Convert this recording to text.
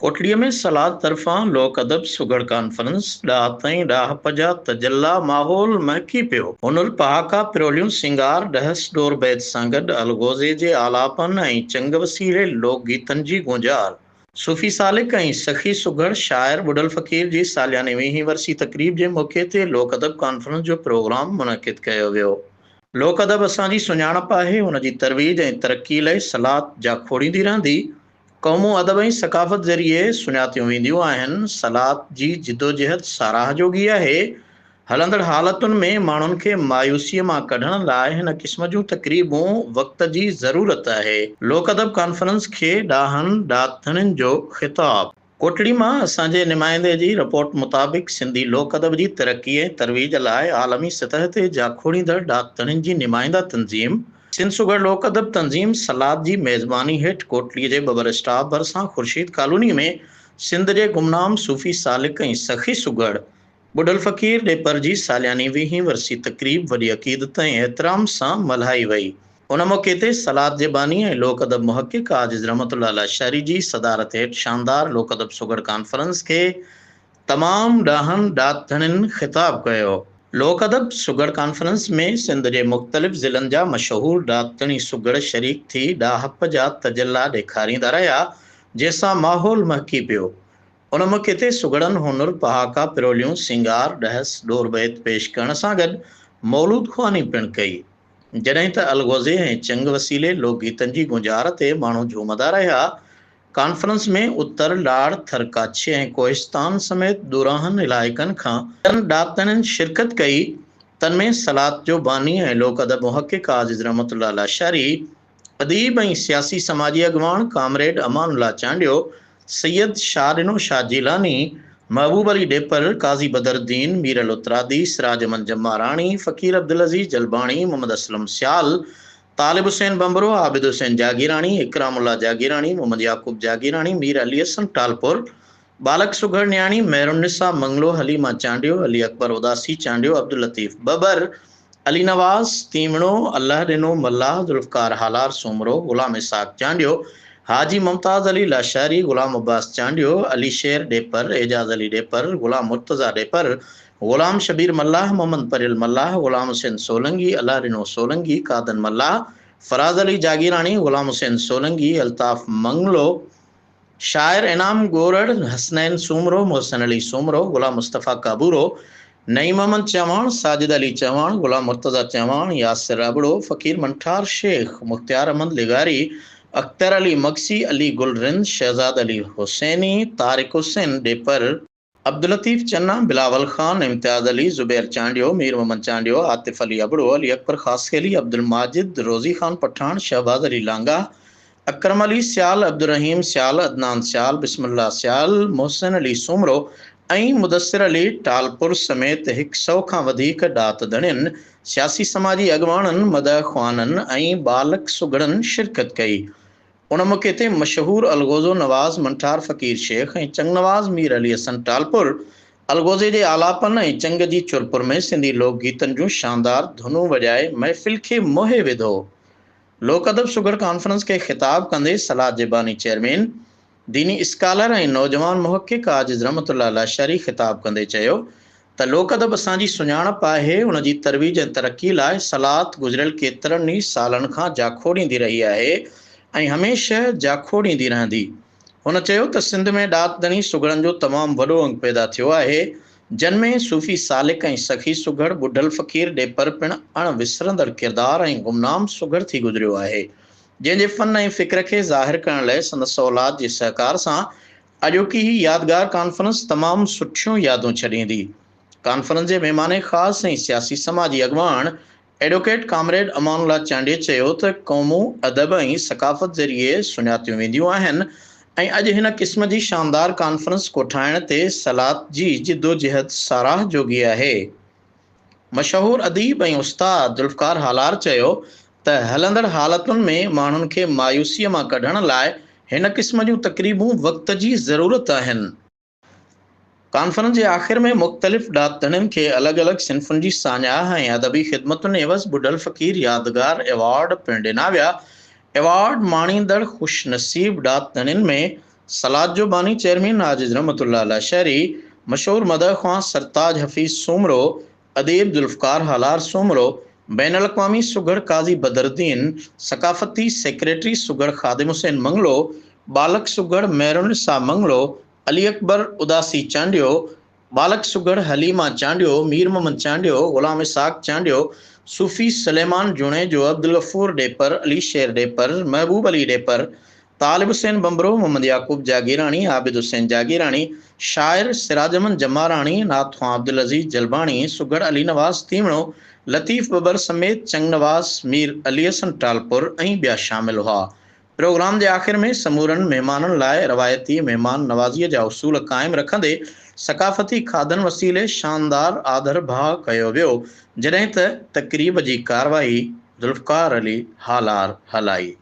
कोटड़ीअ में सलाद तरफ़ां लोक अदब सुगड़ कॉन्फ्रेंस ॾाह ताईं ॾाह पजा तजल्ला माहौल महकी पियो। हुनुर पहाका पिरोलियूं सिंगार डहस डोर बैद सां गॾु अलगोज़े जे आलापन ऐं चंग वसीले लोक गीतनि जी गुंजार। सूफ़ी सालिक ऐं सखी सुगड़ शाइर बुडल फ़कीर जी सालियाने 20वीं वरसी तक़रीब जे मौक़े ते लोक अदब कॉन्फ्रेंस जो प्रोग्राम मुनक़िद कयो वियो। लोक अदब असांजी सुञाणप आहे, हुन जी तरवीज ऐं तरक़ी लाइ सलाद जा खोड़ींदी रहंदी। क़ौमूं अदब ऐं सक़ाफ़त ज़रिए सुञातियूं वेंदियूं आहिनि। सलाद जी जिदोजहद साराह जोगी आहे। हलंदड़ हालतुनि में माण्हुनि खे मायूसीअ मां कढण लाइ हिन क़िस्म जूं तक़रीबूं वक़्त जी ज़रूरत आहे। लोक अदब कॉन्फ्रेंस खे ॾाहनि ॾाथणियुनि जो ख़िताब। कोटड़ी मां असांजे नुमाइंदे जी रिपोर्ट मुताबिक़ सिंधी लोक अदब जी तरक़ी ऐं तरवीज लाइ आलमी सतह ते जाखोड़ींदड़ ॾाथणियुनि जी नुमाइंदा तंज़ीम सिंध सुगड़ लोक अदब तंज़ीम सलाद जी मेज़बानी हेठि कोटड़ीअ जे बबर स्टाफ भरिसां ख़ुर्शीद कॉलोनी में सिंध जे गुमनाम सूफ़ी सालिक ऐं सखी सुगड़ बुडल फ़कीर ॾेपर जी सालियानी 20वीं वरसी तक़रीब वॾी अक़ीदत ऐं एहतराम सां मल्हाई वई। उन मौक़े ते सलाद जे बानी ऐं लोक अदब मुहक़िक़ आजिज़ रहमतुल्लाह लाशारी जी सदारत हेठि शानदार लोक अदब सुगड़ कॉन्फ्रेंस खे तमाम ॾाहनि ॾाथणियुनि ख़िताब कयो। लोक अदब सुगड़ कॉन्फ्रेंस में सिंध जे मुख़्तलिफ़ ज़िलनि जा मशहूर ॾाथणी सुगड़ शरीक थी ॾाहप जा तजल्ला ॾेखारींदा रहिया, जंहिंसां माहौल महकी पियो। उन मौक़े ते सुगड़नि हुनुर पहाका पिरोलियूं सिंगार डहस डोर बैत पेश करण सां गॾु मौलूद ख़्वानी पिणु कई। जॾहिं त अलगोज़े ऐं चंग वसीले लोकगीतनि जी गुंजार ते माण्हू झूमंदा रहिया। कॉन्फ्रेंस में उत्तर लाड़ थरकाछी ऐं कोहिस्तान समेत दुराहनि इलाइक़नि खां ॾातणियुनि शिरकत कई। तन में सलाद जो बानी ऐं लोक अदब मुहक़िक़ आजिज़ रहमतुल्लाह लाशारी, अदीब ऐं सियासी समाजी अॻवान कामरेड अमानुल्लाह चांडियो, सैयद शाहदिनो शाह जीलानी, महबूब अली ॾेपर, काज़ी बदरुद्दीन, मीर अल उतरादी, सिराज अमन जम्माराणी, फ़कीर अब्दुल अज़ीज़ जलबाणी, मोहम्मद असलम सियाल, तालिब हुसैन बंबरो, आबिद हुसैन जागीराणी, इकरामुल्लाह जागीराणी, मोहम्मद याकूब जागीराणी, मीर अली हसन टालपुर, बालक सुगड़ न्याणी, मेहरुन्निसा मंगलो, हलीमा चांडियो, अली अकबर उदासी चांडियो, अब्दुल लतीफ़ बबर, अली नवाज़ तीमणो, अल्लाह ॾिनो मल्लाह, जुल्फ़कार हालार सोमरो, ग़ुलाम इसाक़ चांडियो, हाजी मुमताज़ अली लाशारी, ग़ुलाम अब्बास चांडियो, अली शेर ॾेपर, एजाज़ अली ॾेपर, ग़ुलाम मुर्तज़ा ॾेपर, ग़ुलाम शबीर मल्लाह, मोहम्मद परिल मल्लाह, ग़ुलाम हुसैन सोलंगी, अल्लाह ॾिनो सोलंगी, कादन मल्लाह, फराज़ अली जागीराणी, ग़ुलाम हुसैन सोलंगी, अल्ताफ़ मंगलो, शाइर इनाम गोरड़, हसनैन सूमरो, मोहसन अली सूमरो, ग़ुलाम मुस्तफ़ा काबूरो, नईम अहमद चौहान, साजिद अली चौहान, ग़ुलाम मुर्तज़ा चौहान, यासिर अबड़ो, फ़कीर मंठार शेख, मुख्तियार अहमद लिगारी, अख्तर अली मक्सी, अली गुल रिंद, शहजाद अली हुसैनी, तारिक हुसैन ॾेपर, अब्दुल लतीफ़ चन्ना, बिलावल ख़ान, इम्तियाज़ अली, ज़ुबैर चांडियो, मीर मोहम्मद चांडियो, आतिफ़ अली अबड़ो, अली अकबर ख़ासखेली, अब्दुल माजिद, रोज़ी ख़ान पठान, शहबाज अली लांगा, अकरम अली सियाल, अब्दुर्रहीम सियाल, अदनान सियाल, बिस्मिल्लाह सियाल, मोहसिन अली सूमरो ऐं मुदस्सिर अली टालपुर समेत 100 खां वधीक ॾातड़ियुनि, सियासी समाजी अॻवाननि, मदह ख़्वाननि ऐं बालक सुगड़नि शिरकत कई। उन मौक़े ते मशहूर अलगोज़ो नवाज़ मंठार फ़कीर शेख ऐं चंग नवाज़ मीर अली हसन टालपुर अलगोज़े जे आलापन ऐं चंग जी चुरपुर में सिंधी लोकगीतनि जूं शानदार धुनूं वॼाए महफ़िल खे मोहे विधो। लोक अदब सुगड़ कॉन्फ्रेंस खे ख़िताब कंदे सलाद जे बानी चेयरमैन दीनी स्कॉलर ऐं नौजवान मुहक़िक़ आजिज़ रहमतुल्लाह लाशारी ख़िताब कंदे चयो त लोक अदब असांजी सुञाणप आहे। उन जी तरवीज ऐं तरक़ी लाइ सलाद गुज़िरियल केतिरनि ई सालनि खां जाखोड़ींदी रही आहे ऐं हमेशह जाखोड़ींदी रहंदी। हुन चयो त सिंध में ॾातड़ी सुगड़नि जो तमामु वॾो अंग पैदा थियो आहे, जिन में सूफ़ी सालिक ऐं सखी सुगड़ बुडल फ़कीर ॾेपर पिणु अणविसरंदड़ किरदार ऐं गुमनाम सुगड़ थी गुज़रियो आहे, जंहिंजे फ़न ऐं फ़िक्र खे ज़ाहिर करण लाइ संदसि औलाद जे सहकार सां अॼोकी ही यादगार कॉन्फ्रेंस तमामु सुठियूं यादूं छॾींदी। कॉन्फ्रेंस जे महिमान ख़ासि ऐं सियासी समाजी अॻवान एडवोकेट कामरेड अमानुल्लाह चांडियो चयो त क़ौमूं अदब ऐं सक़ाफ़त ज़रिए सुञातियूं वेंदियूं आहिनि ऐं अॼु हिन क़िस्म जी शानदार कॉन्फ्रेंस कोठाइण ते सलाद जी जिदोजहद साराह जोगी आहे। मशहूर अदीब ऐं उस्ताद जुल्फ़कार हालार चयो त हलंदड़ हालतुनि में माण्हुनि खे मायूसीअ मां कढण लाइ हिन क़िस्म जूं तक़रीबूं वक़्त जी ज़रूरत आहिनि। कॉन्फ्रेंस जे आख़िर में मुख़्तलिफ़ ॾातड़ियुनि खे अलॻि अलॻि सिन्फ़ुनि जी साञाह ऐं अदबी ख़िदमतुनि एवज़ बुडल फ़कीर यादगार एवॉर्ड पिणु ॾिना विया। एवॉर्ड माणींदड़ ख़ुशनसीब ॾातड़ियुनि में सलाद जो बानी चेयरमैन नाजिद रहमतुल्लाह अलैह शहरी, मशहूर मदह ख्वां सरताज हफीज सोमरो, अदीब जुल्फकार हालार सोमरो, बैन अल-अक़वामी सुगढ़ काजी बदरुद्दीन, सकाफती सेक्रेटरी सुगढ़ खादिम हुसैन मंगलो, बालक सुगढ़ मेहरुनिसा मंगलो, अली अकबर उदासी चांडियो, बालक सुगढ़ हलीमा चांडियो, मीर मोहम्मद चांडियो, गुलाम इसाक चांडियो, सूफी सलेमान जुनेजो, अब्दुल गफूर डेपर, अली शेर डेपर, महबूब अली डेपर, तालिब हुसैन बम्बरो, मोहम्मद याकूब जागीरानी, आबिद हुसैन जागीरानी, शायर सिराज अमन जमारानी, नात ख्वां अब्दुल अजीज जलबानी, सुगढ़ अली नवाज तीवणो, लतीफ़ बबर समेत चंग नवाज, मीर अली हसन टालपुर ऐं ॿिया शामिल हुआ। प्रोग्राम के आखिर में समूरन मेहमानन लाइ रवायती मेहमान नवाज़ीअ जा उसूल कायम रखंदे सकाफ़ती खाधन वसीले शानदार आदर भाव कयो वियो, जॾहिं त तक़रीब जी कार्रवाई ज़ुल्फ़कार अली हालार हलाई।